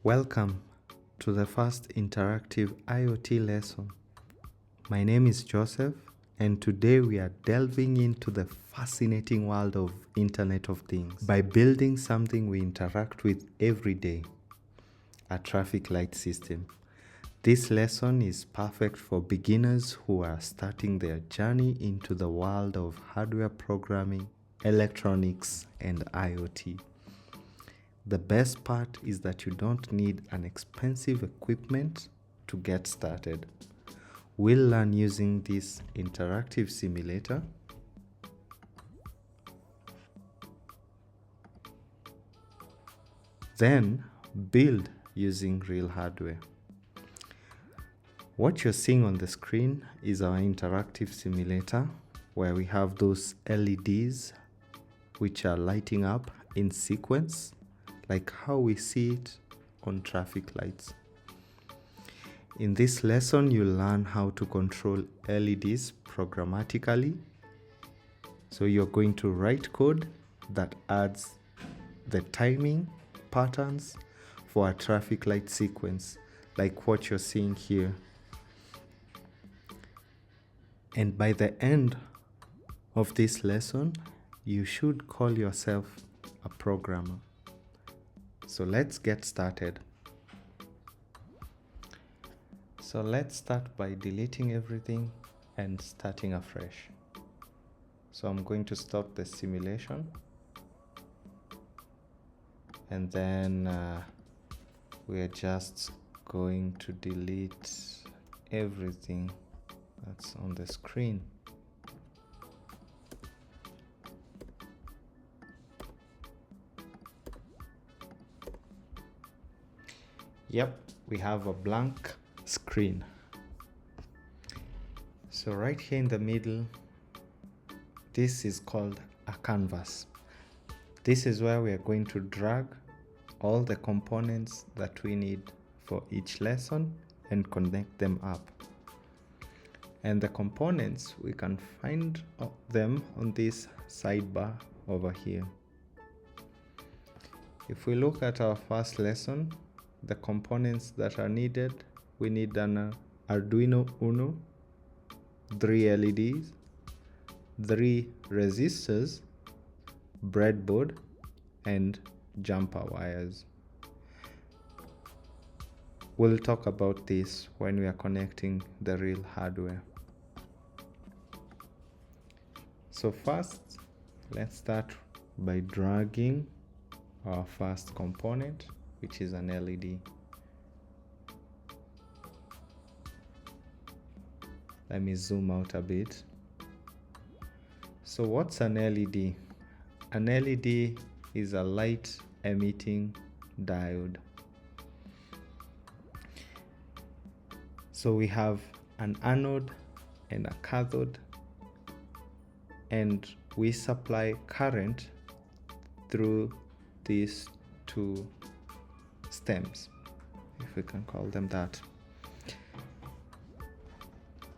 Welcome to the first interactive IoT lesson. My name is Joseph, and today we are delving into the fascinating world of Internet of Things by building something we interact with every day, a traffic light system. This lesson is perfect for beginners who are starting their journey into the world of hardware programming, electronics, and IoT. The best part is that you don't need an expensive equipment to get started. We'll learn using this interactive simulator, then build using real hardware. What you're seeing on the screen is our interactive simulator where we have those LEDs which are lighting up in sequence, like how we see it on traffic lights. In this lesson, you'll learn how to control LEDs programmatically. So you're going to write code that adds the timing patterns for a traffic light sequence, like what you're seeing here. And by the end of this lesson, you should call yourself a programmer. So let's get started. So let's start by deleting everything and starting afresh. So I'm going to stop the simulation, and then we're just going to delete everything that's on the screen. Yep, we have a blank screen. So right here in the middle, this is called a canvas. This is where we are going to drag all the components that we need for each lesson and connect them up. And the components, we can find them on this sidebar over here. If we look at our first lesson, the components that are needed, we need an Arduino UNO, 3 LEDs, 3 resistors, breadboard, and jumper wires. We'll talk about this when we are connecting the real hardware. So first, let's start by dragging our first component, which is an LED. Let me zoom out a bit. So what's an LED? An LED is a light emitting diode. So we have an anode and a cathode, and we supply current through these two stems, if we can call them that.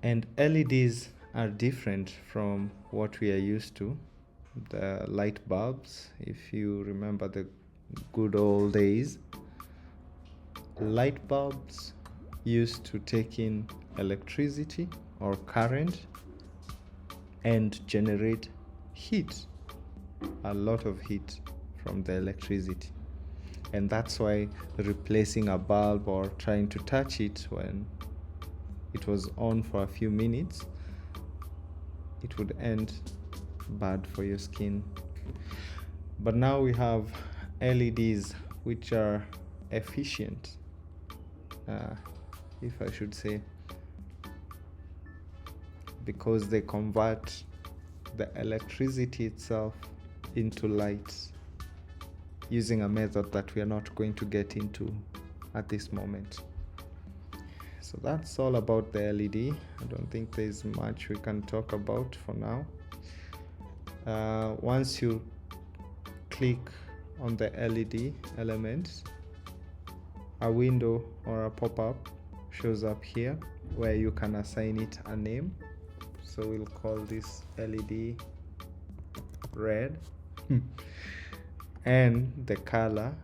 And LEDs are different from what we are used to. The light bulbs, if you remember the good old days, light bulbs used to take in electricity or current and generate heat, a lot of heat from the electricity. And that's why replacing a bulb or trying to touch it when it was on for a few minutes, it would end bad for your skin. But now we have LEDs which are efficient, if I should say, because they convert the electricity itself into light using a method that we are not going to get into at this moment. So that's all about the LED. I don't think there's much we can talk about for now. Once you click on the LED element, a window or a pop-up shows up here where you can assign it a name. So we'll call this LED red. And the color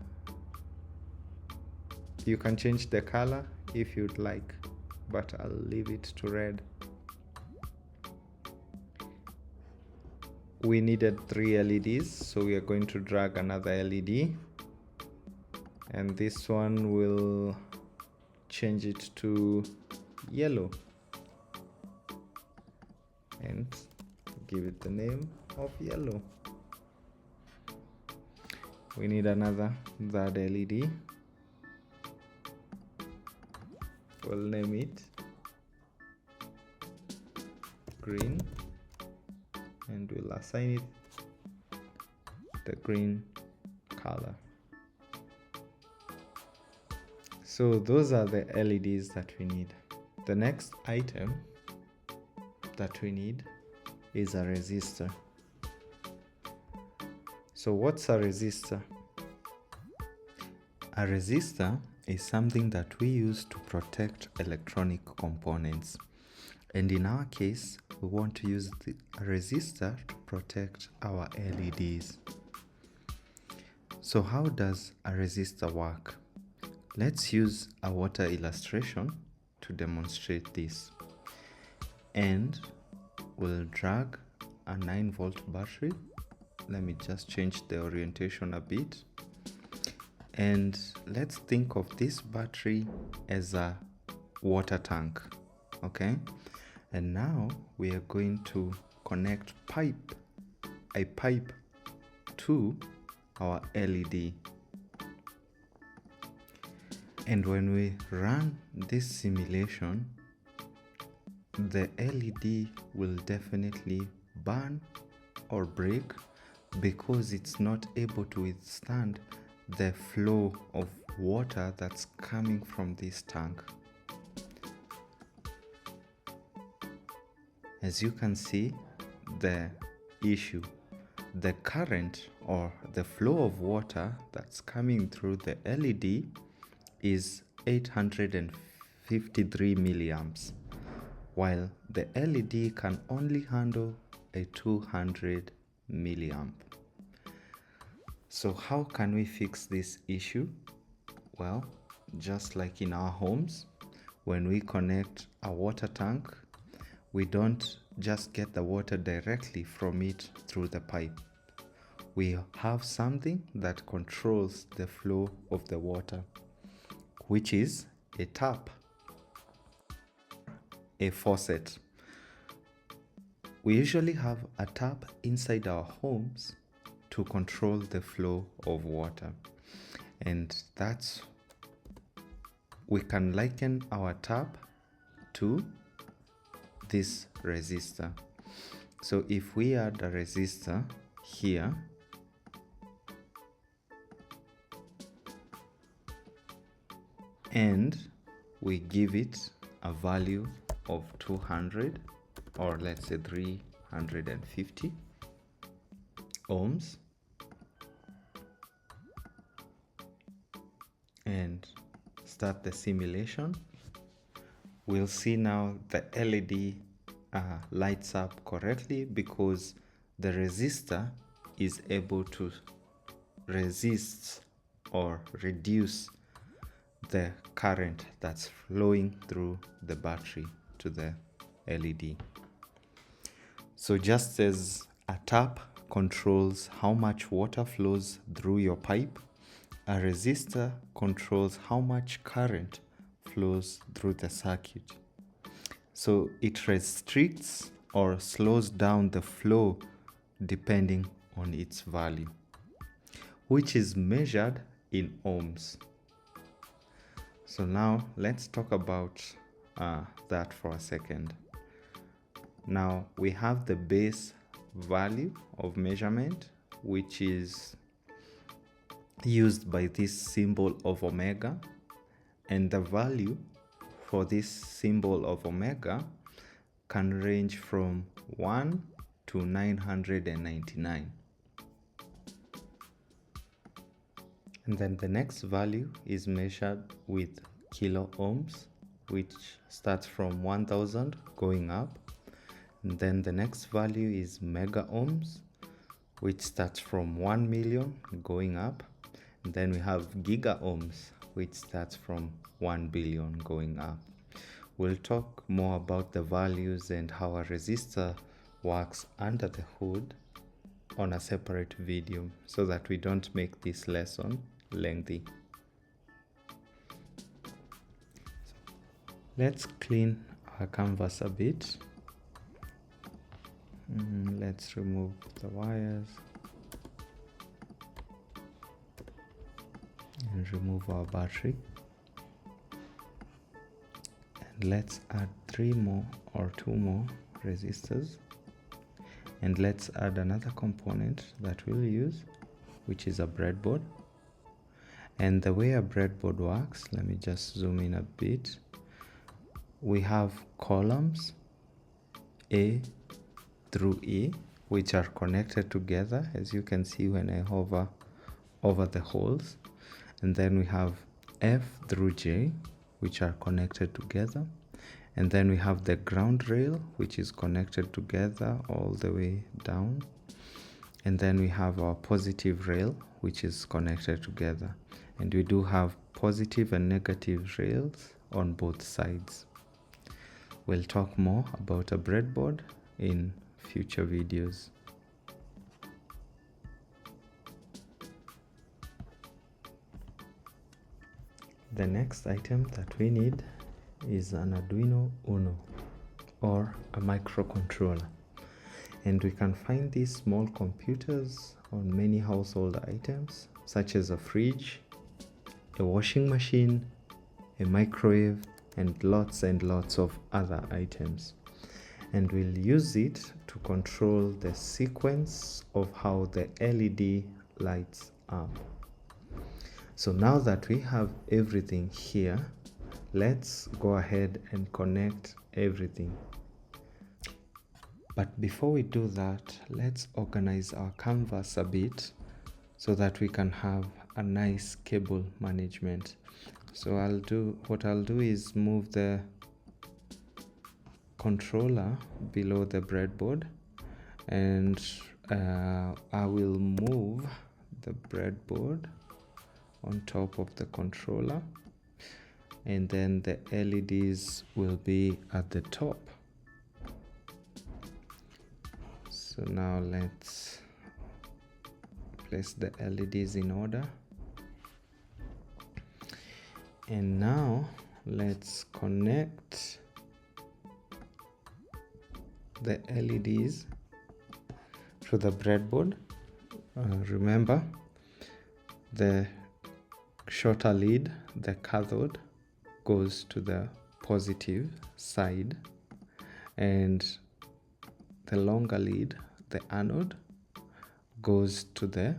You can change the color if you'd like, but I'll leave it to red. We needed 3 LEDs, so we are going to drag another LED, and this one will change it to yellow and give it the name of yellow. We need another third LED. We'll name it green, and we'll assign it the green color. So those are the LEDs that we need. The next item that we need is a resistor. So what's a resistor? A resistor is something that we use to protect electronic components. And in our case, we want to use the resistor to protect our LEDs. So how does a resistor work? Let's use a water illustration to demonstrate this. And we'll drag a 9-volt battery. Let me just change the orientation a bit. And let's think of this battery as a water tank, okay? And now we are going to connect a pipe to our LED. And when we run this simulation, the LED will definitely burn or break because it's not able to withstand the flow of water that's coming from this tank. As you can see, the issue, the current or the flow of water that's coming through the LED is 853 milliamps, while the LED can only handle a 200 milliamp. So how can we fix this issue? Well, just like in our homes, when we connect a water tank, we don't just get the water directly from it through the pipe. We have something that controls the flow of the water, which is a tap, a faucet. We usually have a tap inside our homes to control the flow of water, and we can liken our tap to this resistor. So if we add a resistor here, and we give it a value of 200, or let's say 350 ohms, and start the simulation, we'll see now the LED lights up correctly because the resistor is able to resist or reduce the current that's flowing through the battery to the LED. So just as a tap controls how much water flows through your pipe, a resistor controls how much current flows through the circuit. So it restricts or slows down the flow depending on its value, which is measured in ohms. So now let's talk about that for a second. Now we have the base value of measurement, which is used by this symbol of omega, and the value for this symbol of omega can range from 1 to 999. And then the next value is measured with kilo ohms, which starts from 1000 going up. And then the next value is mega ohms, which starts from 1 million going up. And then we have giga ohms, which starts from 1 billion going up. We'll talk more about the values and how a resistor works under the hood on a separate video so that we don't make this lesson lengthy. Let's clean our canvas a bit. Let's remove the wires and remove our battery. And let's add 3 more or 2 more resistors. And let's add another component that we'll use, which is a breadboard. And the way a breadboard works, let me just zoom in a bit. We have columns A through E, which are connected together, as you can see when I hover over the holes. And then we have F through J, which are connected together. And then we have the ground rail, which is connected together all the way down. And then we have our positive rail, which is connected together. And we do have positive and negative rails on both sides. We'll talk more about a breadboard in future videos. The next item that we need is an Arduino UNO, or a microcontroller. And we can find these small computers on many household items, such as a fridge, a washing machine, a microwave, and lots of other items. And we'll use it to control the sequence of how the LED lights up. So now that we have everything here, let's go ahead and connect everything. But before we do that, let's organize our canvas a bit so that we can have a nice cable management. So what I'll do is move the controller below the breadboard, and I will move the breadboard on top of the controller, and then the LEDs will be at the top. So now let's place the LEDs in order. And now let's connect the LEDs to the breadboard. Remember, the shorter lead, the cathode, goes to the positive side, and the longer lead, the anode, goes to the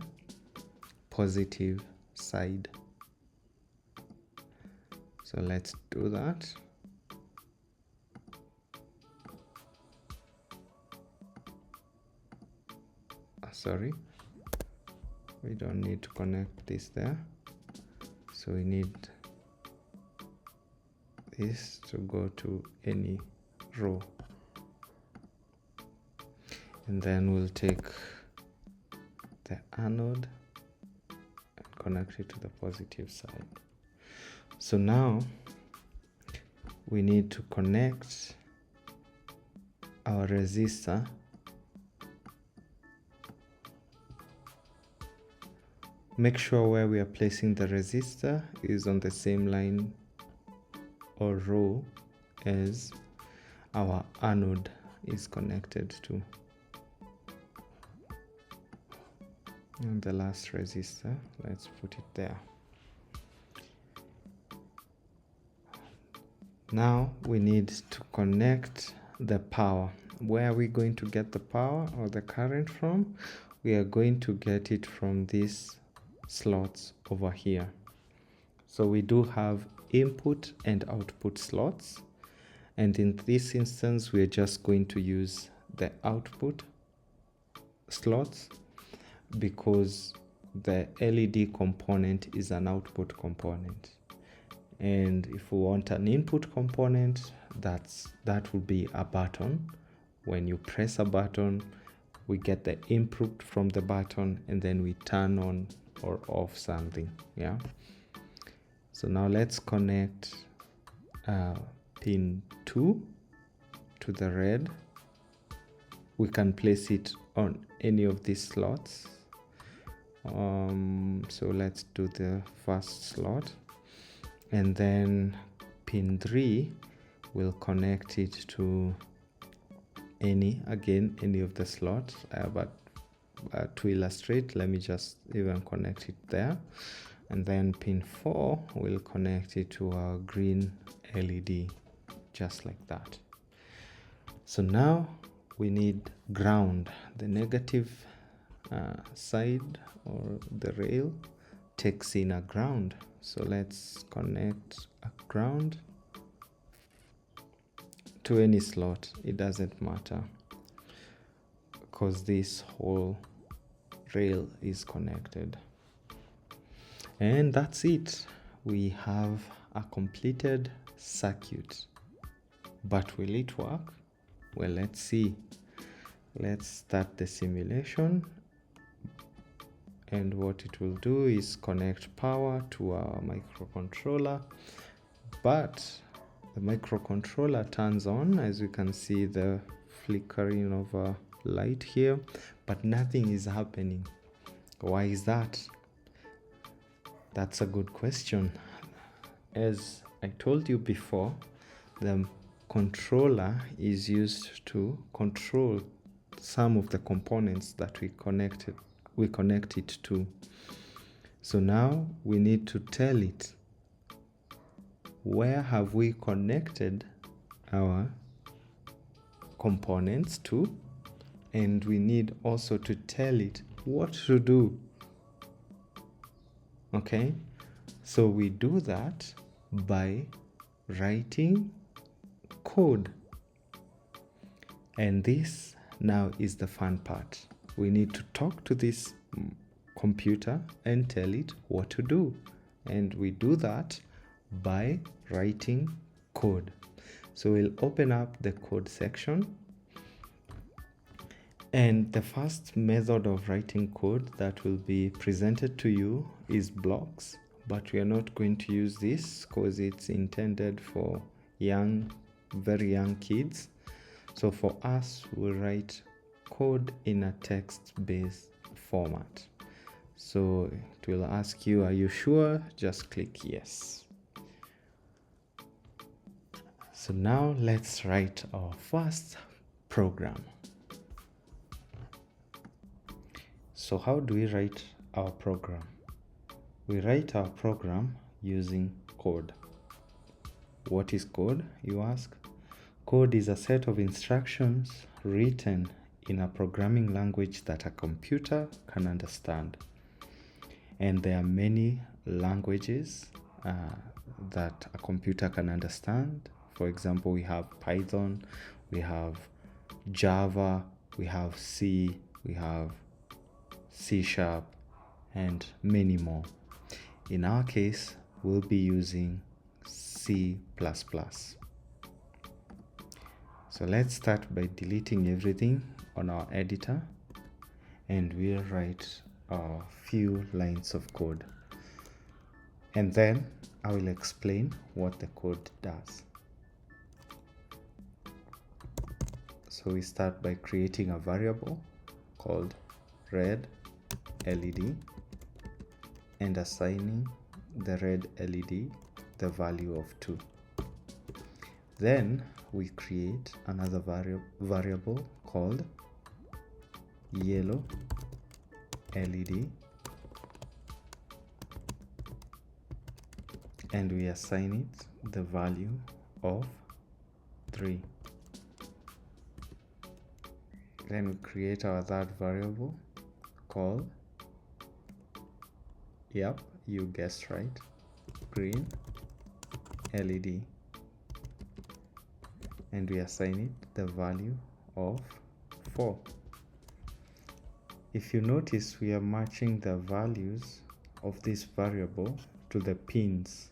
positive side. So let's do that. Sorry, we don't need to connect this there. So we need this to go to any row. And then we'll take the anode and connect it to the positive side. So now we need to connect our resistor Make sure where we are placing the resistor is on the same line or row as our anode is connected to. And the last resistor, let's put it there. Now we need to connect the power. Where are we going to get the power or the current from? We are going to get it from these slots over here. So we do have input and output slots, and in this instance we are just going to use the output slots because the LED component is an output component. And if we want an input component, that will be a button. When you press a button, we get the input from the button and then we turn on or off something. Yeah. So now let's connect pin 2 to the red. We can place it on any of these slots. So let's do the first slot, and then pin 3 will connect it to any of the slots, but to illustrate, let me just even connect it there, and then pin 4 will connect it to our green LED, just like that. So now we need ground. The negative side or the rail takes in a ground, so let's connect a ground to any slot. It doesn't matter because this whole rail is connected, and that's it. We have a completed circuit. But will it work? Well, let's see. Let's start the simulation, and what it will do is connect power to our microcontroller, but the microcontroller turns on, as you can see the flickering of a light here, but nothing is happening. Why is that? That's a good question. As I told you before, the controller is used to control some of the components that we connect it to. So now we need to tell it where have we connected our components to, and we need also to tell it what to do. Okay, so we do that by writing code, and this now is the fun part. We need to talk to this computer and tell it what to do, and we do that by writing code. So we'll open up the code section, and the first method of writing code that will be presented to you is blocks, but we are not going to use this because it's intended for very young kids. So for us, we'll write code in a text-based format. So it will ask you, are you sure? Just click yes. So now let's write our first program. So how do we write our program? We write our program using code. What is code, you ask? Code is a set of instructions written in a programming language that a computer can understand. And there are many languages that a computer can understand. For example, we have Python, we have Java, we have C, we have C#, and many more. In our case, we'll be using C++. So let's start by deleting everything on our editor, and we'll write a few lines of code. And then I will explain what the code does. So we start by creating a variable called red LED and assigning the red LED the value of 2. Then we create another variable called yellow LED, and we assign it the value of 3. Then we create our third variable called, yep, you guessed right, green LED, and we assign it the value of 4. If you notice, we are matching the values of this variable to the pins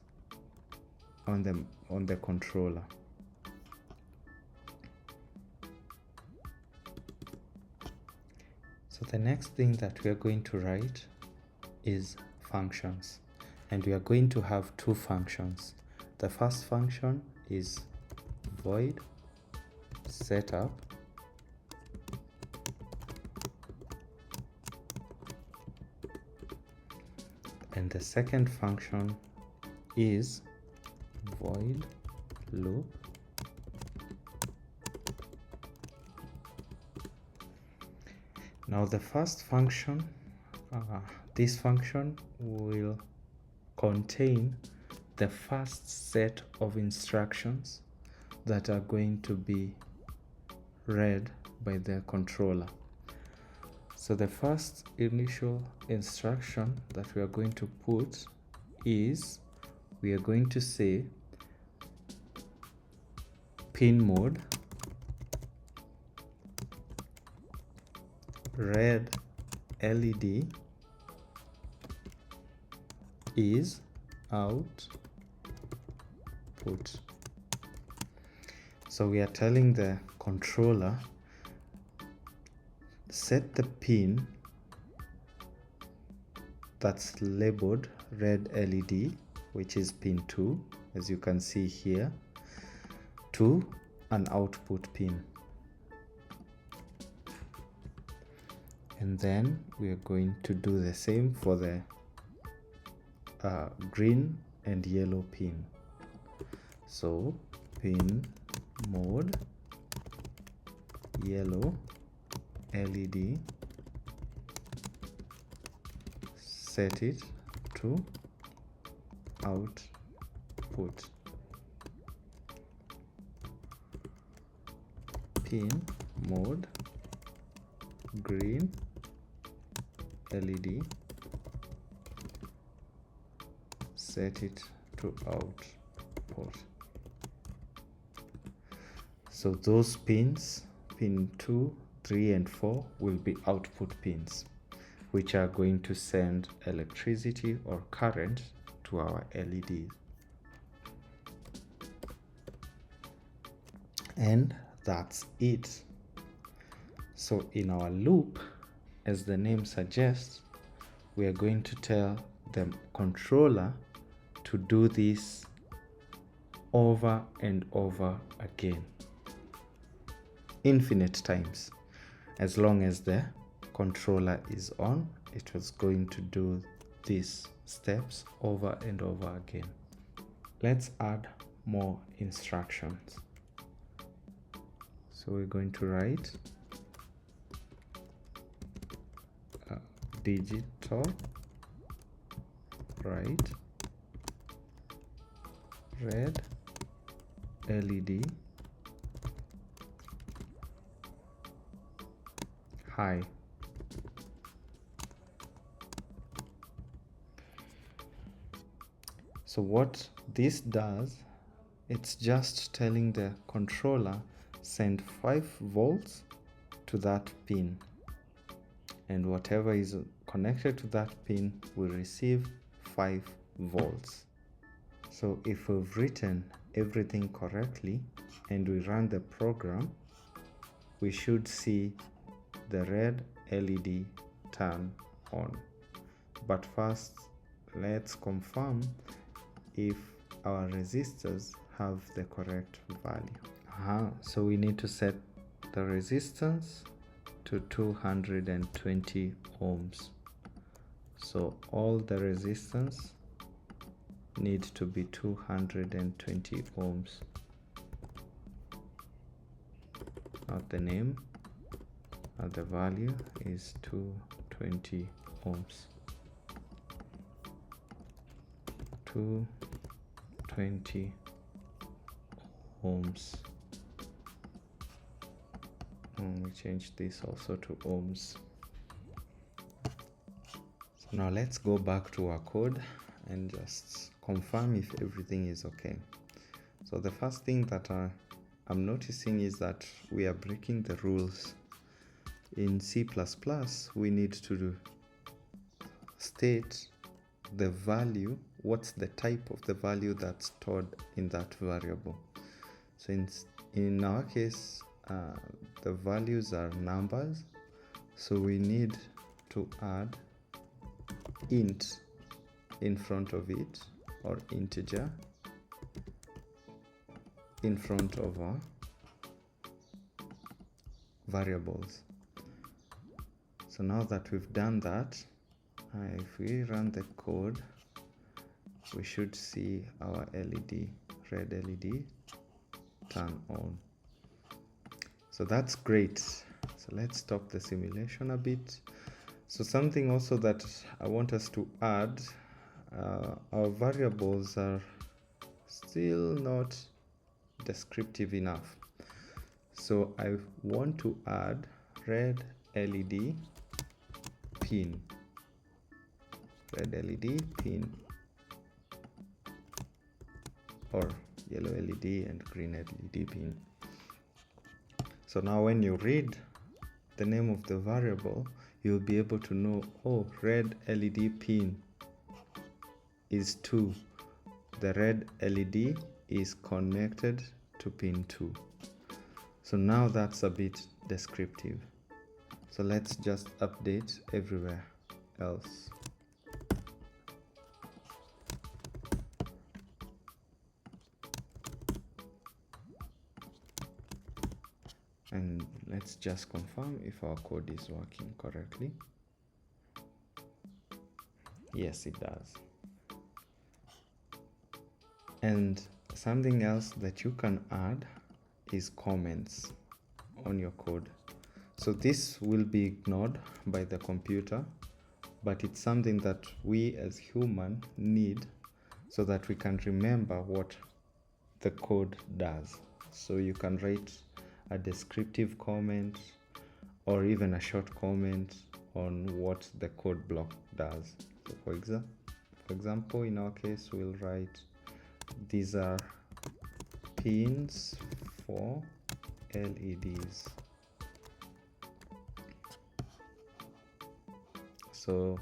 on the controller. So the next thing that we are going to write is functions. and we are going to have two functions. The first function is void setup, and the second function is void loop Now the first function, this function will contain the first set of instructions that are going to be read by the controller. So the first initial instruction that we are going to put is, we are going to say pin mode red LED is output. So we are telling the controller, set the pin that's labeled red LED, which is pin 2, as you can see here, to an output pin. And then we are going to do the same for the green and yellow pin. So pin mode yellow LED, set it to output. Pin mode green LED, set it to output. So those pins, pin 2, 3 and 4, will be output pins, which are going to send electricity or current to our LEDs. And that's it. So in our loop, as the name suggests, we are going to tell the controller to do this over and over again, infinite times. As long as the controller is on, it was going to do these steps over and over again. Let's add more instructions. So we're going to write digital write red LED high. So what this does, it's just telling the controller send 5 volts to that pin, and whatever is connected to that pin will receive 5 volts. So if we've written everything correctly and we run the program, we should see the red LED turn on. But first, let's confirm if our resistors have the correct value. So we need to set the resistance to 220 ohms. So all the resistance need to be 220 ohms. Not the name, the value is 220 ohms. 220 ohms. We change this also to ohms. So now let's go back to our code and just confirm if everything is okay. So the first thing that I'm noticing is that we are breaking the rules. In C++, we need to state the value, what's the type of the value that's stored in that variable. So in our case, the values are numbers, so we need to add int in front of it, or integer in front of our variables. So now that we've done that, if we run the code, we should see our LED, red LED, turn on. So that's great. So let's stop the simulation a bit. So something also that I want us to add, our variables are still not descriptive enough. So I want to add red LED pin, red LED pin, or yellow LED and green LED pin. So now when you read the name of the variable, you'll be able to know, oh, red LED pin is 2. The red LED is connected to pin 2. So now that's a bit descriptive. So let's just update everywhere else. And let's just confirm if our code is working correctly. Yes, it does. And something else that you can add is comments on your code. So this will be ignored by the computer, but it's something that we as human need so that we can remember what the code does. So you can write a descriptive comment or even a short comment on what the code block does. So for example, in our case, we'll write, these are pins for LEDs. So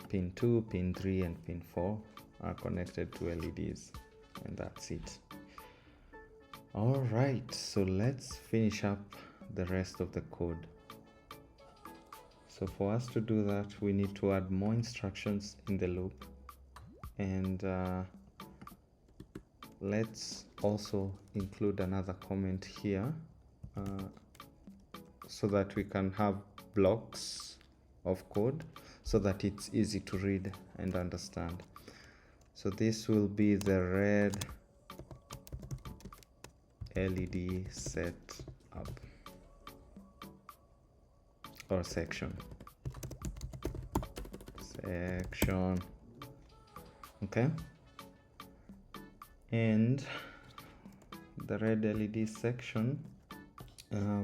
pin 2, pin 3, and pin 4 are connected to LEDs, and that's it. All right, so let's finish up the rest of the code. So for us to do that, we need to add more instructions in the loop, and let's also include another comment here so that we can have blocks of code so that it's easy to read and understand. So this will be the red LED setup or section. Okay, and the red LED section,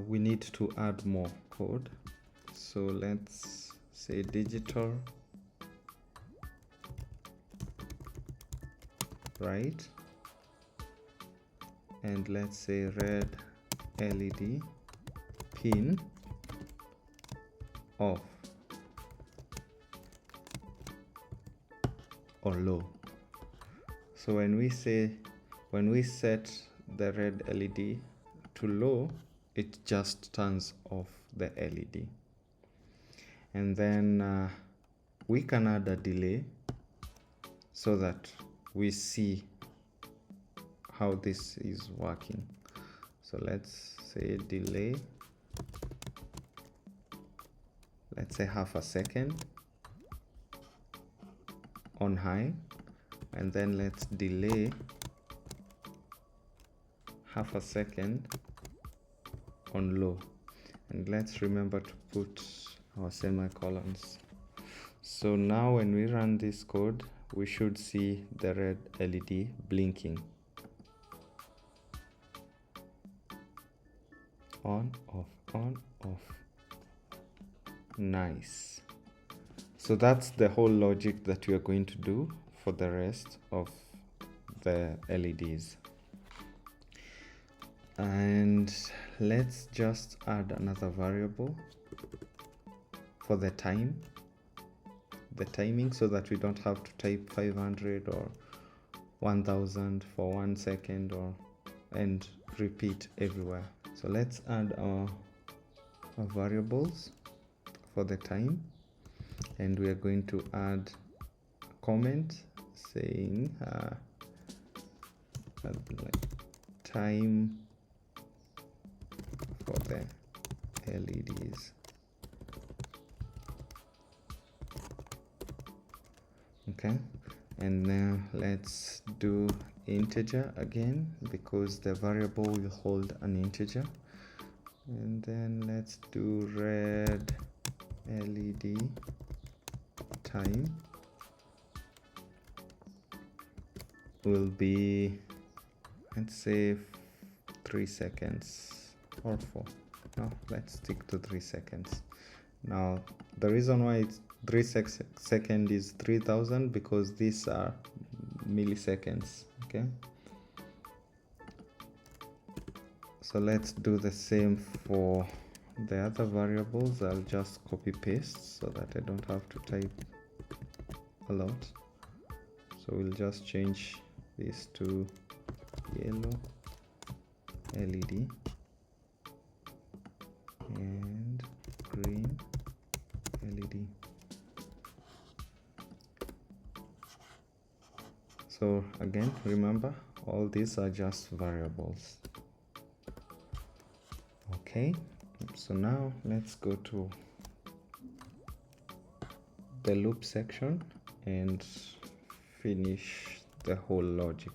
we need to add more code. So let's say digital, right? And let's say red LED pin off or low. So when we set the red LED to low, it just turns off the LED. And then we can add a delay so that we see how this is working. So let's say delay, let's say half a second on high, and then let's delay half a second on low, and let's remember to put our semicolons. So now when we run this code, we should see the red LED blinking. On, off, on, off. Nice. So that's the whole logic that we are going to do for the rest of the LEDs. And let's just add another variable for the timing, so that we don't have to type 500 or 1000 for 1 second and repeat everywhere. So let's add our variables for the time, and we are going to add a comment saying like time for the LEDs. Okay, and now let's do integer again, because the variable will hold an integer. And then let's do red LED time will be, let's say, 3 seconds or 4. No, let's stick to 3 seconds. Now the reason why it's 3 second is 3000, because these are milliseconds. Okay, so let's do the same for the other variables. I'll just copy paste so that I don't have to type a lot. So we'll just change this to yellow LED and green LED. So again, remember, all these are just variables. Okay, so now let's go to the loop section and finish the whole logic.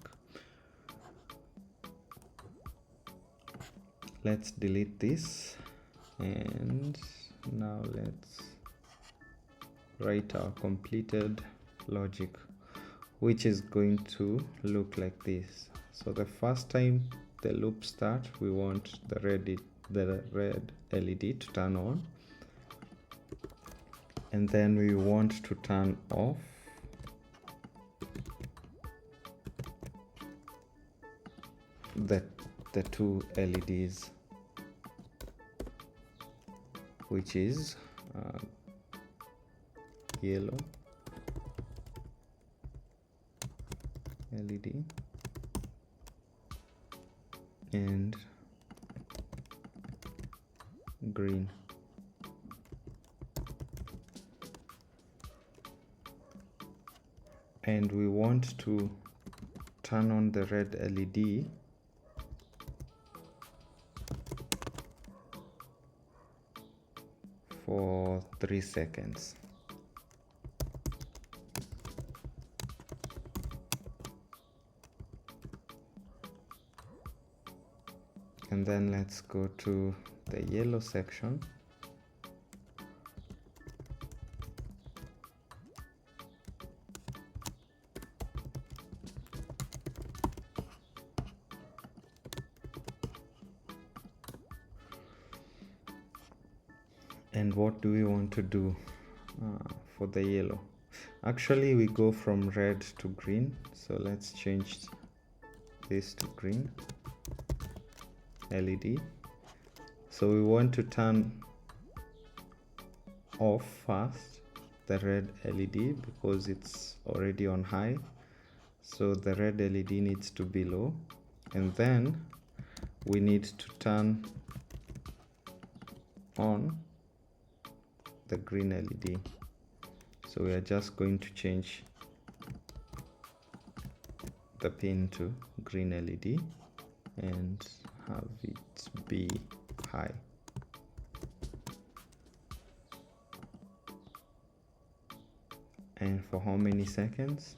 Let's delete this, and now let's write our completed logic, which is going to look like this. So the first time the loop starts, we want the red LED to turn on, and then we want to turn off the two LEDs, which is yellow LED and green. And we want to turn on the red LED for 3 seconds. And then let's go to the yellow section. And what do we want to do for the yellow? Actually, we go from red to green. So let's change this to green LED. So we want to turn off first the red LED because it's already on high. So the red LED needs to be low, and then we need to turn on the green LED. So we are just going to change the pin to green LED and have it be high. And for how many seconds?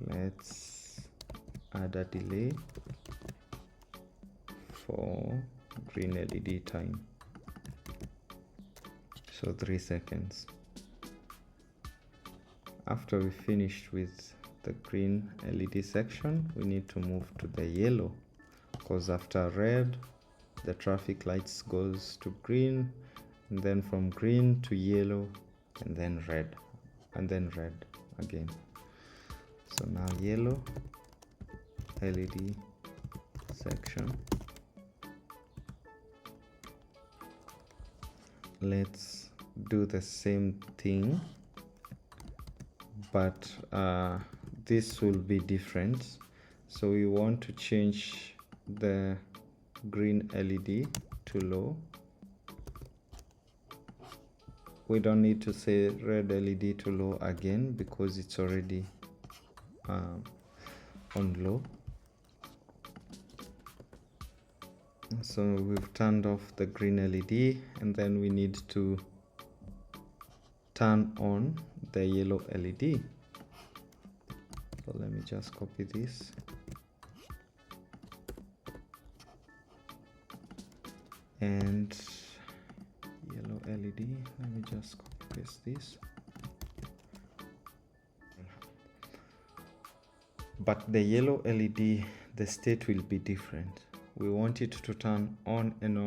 Let's add a delay for green LED time. So 3 seconds. After we finished with the green LED section, we need to move to the yellow, because after red the traffic lights goes to green, and then from green to yellow, and then red, and then red again. So now yellow LED section. Let's do the same thing, but this will be different. So we want to change the green LED to low. We don't need to say red LED to low again because it's already on low. So we've turned off the green LED, and then we need to turn on the yellow LED. So let me just copy this. And yellow LED, let me just copy paste this. But the yellow LED, the state will be different. We want it to turn on and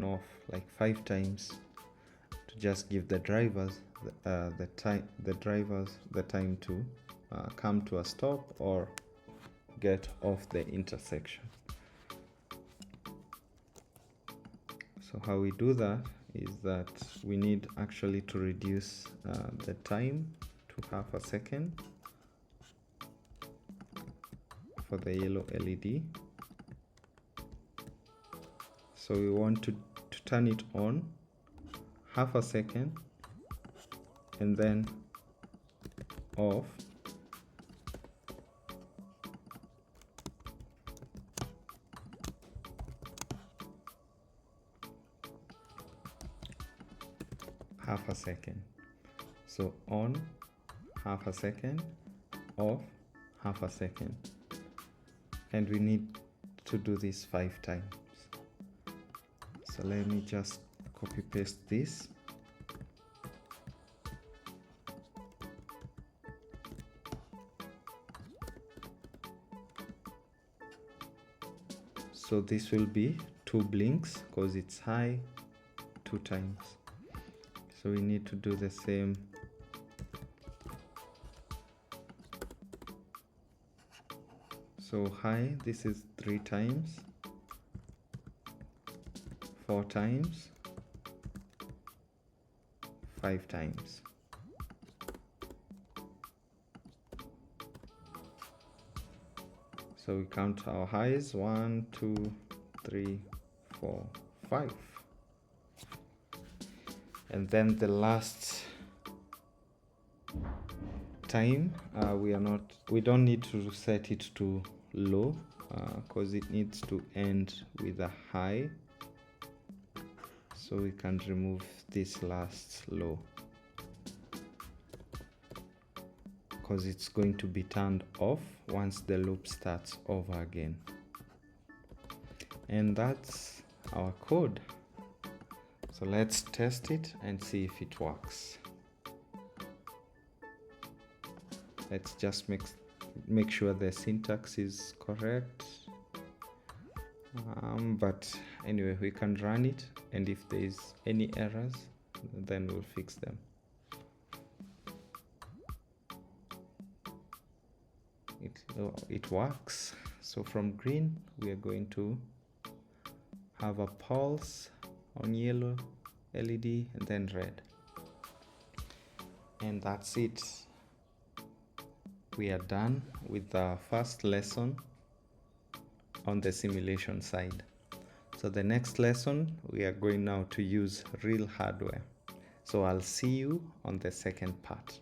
off like 5 times to just give the drivers the time to come to a stop or get off the intersection. So how we do that is that we need actually to reduce the time to half a second for the yellow LED. So we want to turn it on half a second and then off half a second. So on half a second, off half a second, and we need to do this 5 times. So let me just copy paste this. So this will be 2 blinks because it's high 2 times. So we need to do the same. So high, this is 3 times, 4 times, 5 times. So we count our highs, 1, 2, 3, 4, 5. And then the last time, we don't need to set it to low because it needs to end with a high. So we can remove this last low because it's going to be turned off once the loop starts over again. And that's our code. So let's test it and see if it works. Let's just make sure the syntax is correct. But anyway, we can run it, and if there is any errors, then we'll fix them. It works. So from green, we are going to have a pulse on yellow LED and then red. And that's it. We are done with the first lesson on the simulation side. So the next lesson, we are going now to use real hardware. So I'll see you on the second part.